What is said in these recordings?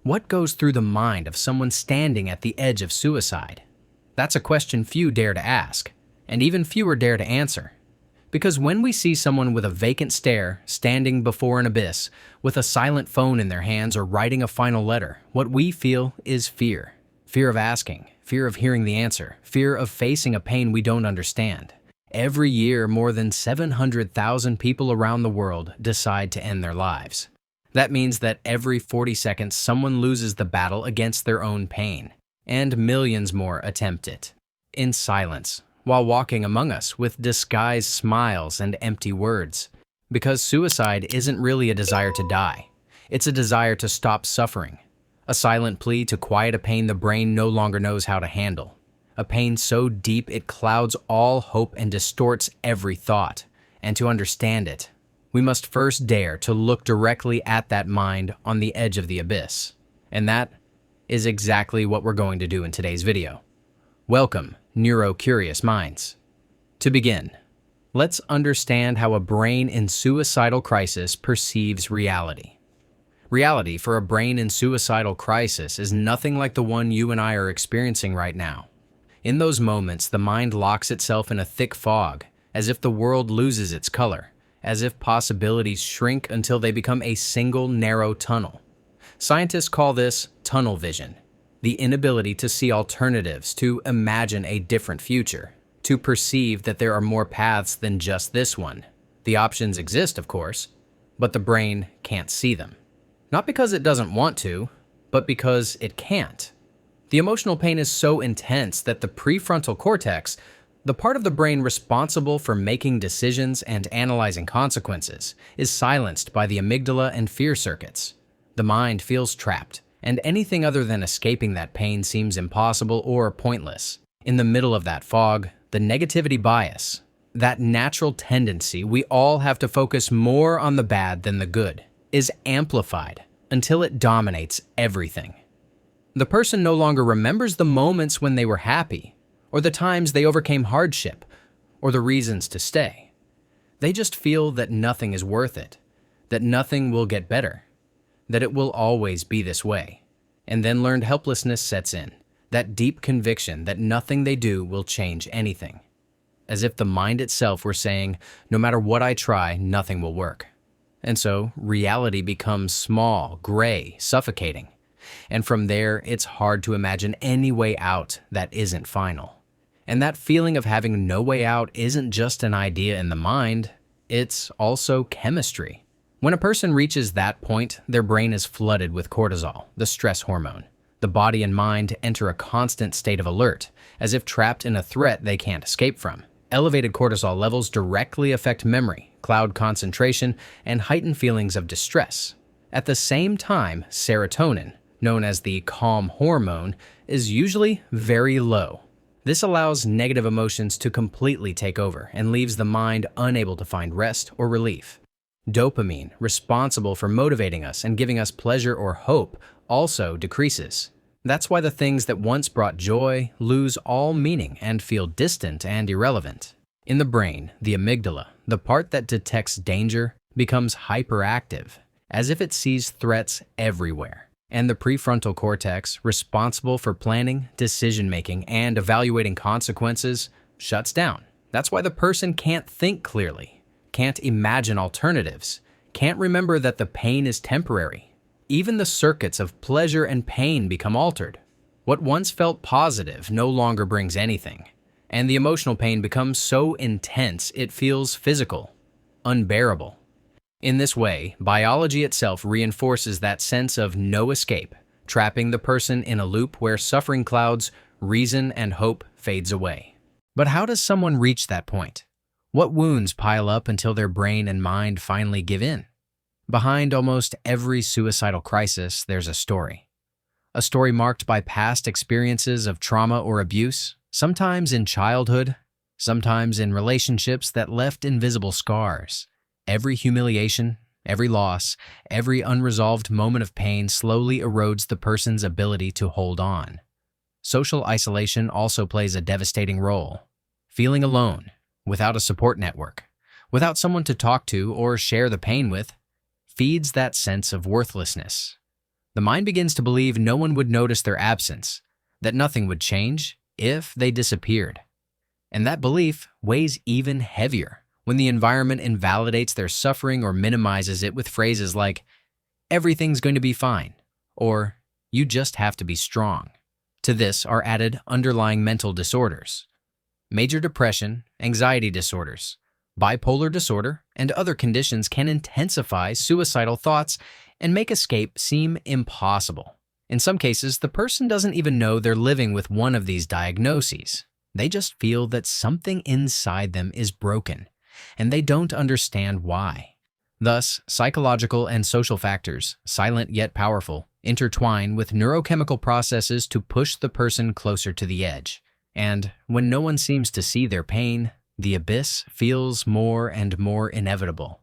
What goes through the mind of someone standing at the edge of suicide? That's a question few dare to ask, and even fewer dare to answer. Because when we see someone with a vacant stare, standing before an abyss, with a silent phone in their hands or writing a final letter, what we feel is fear. Fear of asking, fear of hearing the answer, fear of facing a pain we don't understand. Every year, more than 700,000 people around the world decide to end their lives. That means that every 40 seconds, someone loses the battle against their own pain, and millions more attempt it, in silence, while walking among us with disguised smiles and empty words. Because suicide isn't really a desire to die. It's a desire to stop suffering. A silent plea to quiet a pain the brain no longer knows how to handle. A pain so deep it clouds all hope and distorts every thought. And to understand it, we must first dare to look directly at that mind on the edge of the abyss. And that is exactly what we're going to do in today's video. Welcome, Neurocurious minds. To begin, let's understand how a brain in suicidal crisis perceives reality. Reality for a brain in suicidal crisis is nothing like the one you and I are experiencing right now. In those moments, the mind locks itself in a thick fog, as if the world loses its color, as if possibilities shrink until they become a single narrow tunnel. Scientists call this tunnel vision, the inability to see alternatives, to imagine a different future, to perceive that there are more paths than just this one. The options exist, of course, but the brain can't see them. Not because it doesn't want to, but because it can't. The emotional pain is so intense that the prefrontal cortex, the part of the brain responsible for making decisions and analyzing consequences, is silenced by the amygdala and fear circuits. The mind feels trapped, and anything other than escaping that pain seems impossible or pointless. In the middle of that fog, the negativity bias, that natural tendency we all have to focus more on the bad than the good, is amplified until it dominates everything. The person no longer remembers the moments when they were happy, or the times they overcame hardship, or the reasons to stay. They just feel that nothing is worth it, that nothing will get better, that it will always be this way. And then learned helplessness sets in, that deep conviction that nothing they do will change anything. As if the mind itself were saying, no matter what I try, nothing will work. And so reality becomes small, gray, suffocating. And from there, it's hard to imagine any way out that isn't final. And that feeling of having no way out isn't just an idea in the mind, it's also chemistry. When a person reaches that point, their brain is flooded with cortisol, the stress hormone. The body and mind enter a constant state of alert, as if trapped in a threat they can't escape from. Elevated cortisol levels directly affect memory, cloud concentration, and heighten feelings of distress. At the same time, serotonin, known as the calm hormone, is usually very low. This allows negative emotions to completely take over and leaves the mind unable to find rest or relief. Dopamine, responsible for motivating us and giving us pleasure or hope, also decreases. That's why the things that once brought joy lose all meaning and feel distant and irrelevant. In the brain, the amygdala, the part that detects danger, becomes hyperactive, as if it sees threats everywhere. And the prefrontal cortex, responsible for planning, decision-making, and evaluating consequences, shuts down. That's why the person can't think clearly, can't imagine alternatives, can't remember that the pain is temporary. Even the circuits of pleasure and pain become altered. What once felt positive no longer brings anything, and the emotional pain becomes so intense it feels physical, unbearable. In this way, biology itself reinforces that sense of no escape, trapping the person in a loop where suffering clouds, reason, and hope fades away. But how does someone reach that point? What wounds pile up until their brain and mind finally give in? Behind almost every suicidal crisis, there's a story. A story marked by past experiences of trauma or abuse, sometimes in childhood, sometimes in relationships that left invisible scars. Every humiliation, every loss, every unresolved moment of pain slowly erodes the person's ability to hold on. Social isolation also plays a devastating role. Feeling alone, without a support network, without someone to talk to or share the pain with, feeds that sense of worthlessness. The mind begins to believe no one would notice their absence, that nothing would change if they disappeared. And that belief weighs even heavier when the environment invalidates their suffering or minimizes it with phrases like, "Everything's going to be fine," or "You just have to be strong." To this are added underlying mental disorders. Major depression, anxiety disorders, bipolar disorder, and other conditions can intensify suicidal thoughts and make escape seem impossible. In some cases, the person doesn't even know they're living with one of these diagnoses. They just feel that something inside them is broken, and they don't understand why. Thus, psychological and social factors, silent yet powerful, intertwine with neurochemical processes to push the person closer to the edge. And when no one seems to see their pain, the abyss feels more and more inevitable.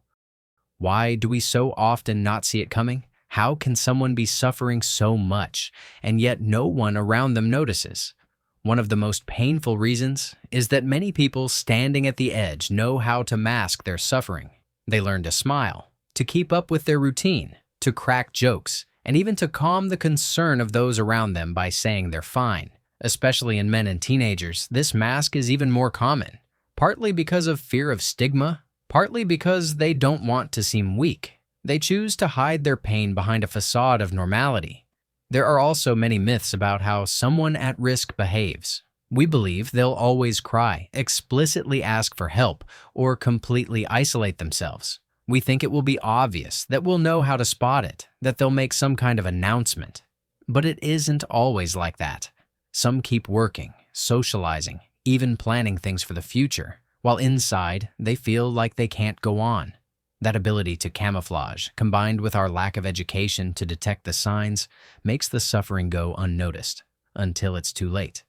Why do we so often not see it coming? How can someone be suffering so much, and yet no one around them notices? One of the most painful reasons is that many people standing at the edge know how to mask their suffering. They learn to smile, to keep up with their routine, to crack jokes, and even to calm the concern of those around them by saying they're fine. Especially in men and teenagers, this mask is even more common, partly because of fear of stigma, partly because they don't want to seem weak. They choose to hide their pain behind a facade of normality. There are also many myths about how someone at risk behaves. We believe they'll always cry, explicitly ask for help, or completely isolate themselves. We think it will be obvious, that we'll know how to spot it, that they'll make some kind of announcement. But it isn't always like that. Some keep working, socializing, even planning things for the future, while inside they feel like they can't go on. That ability to camouflage, combined with our lack of education to detect the signs, makes the suffering go unnoticed, until it's too late.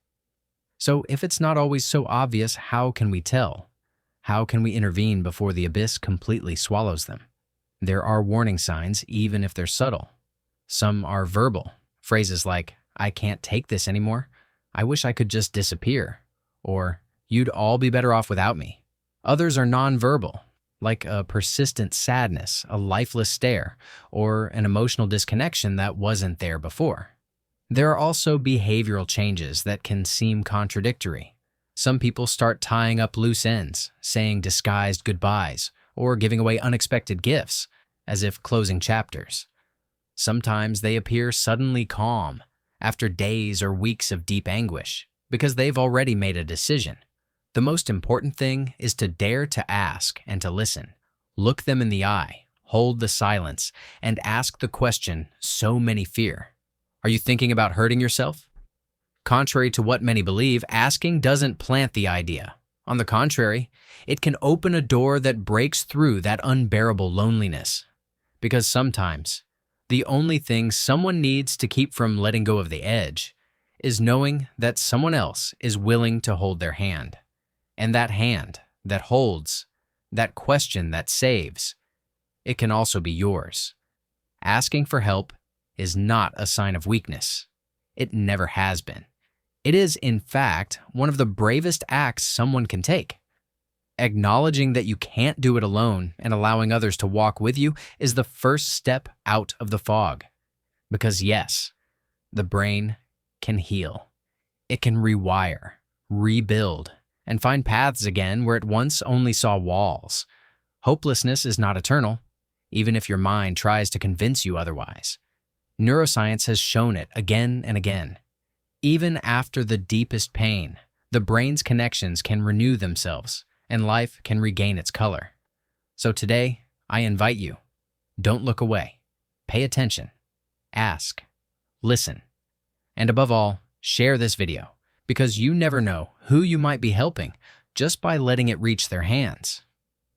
So if it's not always so obvious, how can we tell? How can we intervene before the abyss completely swallows them? There are warning signs, even if they're subtle. Some are verbal, phrases like, "I can't take this anymore," "I wish I could just disappear," or "You'd all be better off without me." Others are nonverbal, like a persistent sadness, a lifeless stare, or an emotional disconnection that wasn't there before. There are also behavioral changes that can seem contradictory. Some people start tying up loose ends, saying disguised goodbyes, or giving away unexpected gifts, as if closing chapters. Sometimes they appear suddenly calm, after days or weeks of deep anguish, because they've already made a decision. The most important thing is to dare to ask and to listen. Look them in the eye, hold the silence, and ask the question so many fear. Are you thinking about hurting yourself? Contrary to what many believe, asking doesn't plant the idea. On the contrary, it can open a door that breaks through that unbearable loneliness. Because sometimes, the only thing someone needs to keep from letting go of the edge is knowing that someone else is willing to hold their hand. And that hand that holds, that question that saves, it can also be yours. Asking for help is not a sign of weakness. It never has been. It is, in fact, one of the bravest acts someone can take. Acknowledging that you can't do it alone and allowing others to walk with you is the first step out of the fog. Because yes, the brain can heal. It can rewire, rebuild, and find paths again where it once only saw walls. Hopelessness is not eternal, even if your mind tries to convince you otherwise. Neuroscience has shown it again and again. Even after the deepest pain, the brain's connections can renew themselves, and life can regain its color. So today, I invite you, don't look away. Pay attention. Ask. Listen. And above all, share this video, because you never know who you might be helping just by letting it reach their hands.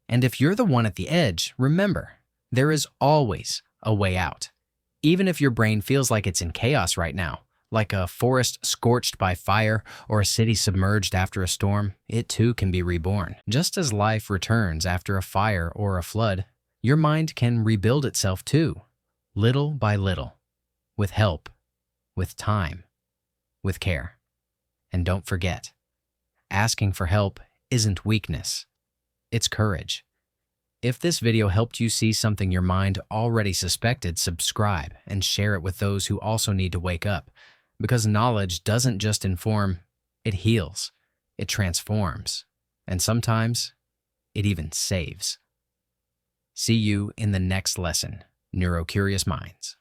And if you're the one at the edge, remember, there is always a way out. Even if your brain feels like it's in chaos right now, like a forest scorched by fire or a city submerged after a storm, it too can be reborn. Just as life returns after a fire or a flood, your mind can rebuild itself too, little by little, with help, with time, with care. And don't forget, asking for help isn't weakness, it's courage. If this video helped you see something your mind already suspected, subscribe and share it with those who also need to wake up. Because knowledge doesn't just inform, it heals, it transforms, and sometimes it even saves. See you in the next lesson, Neurocurious Minds.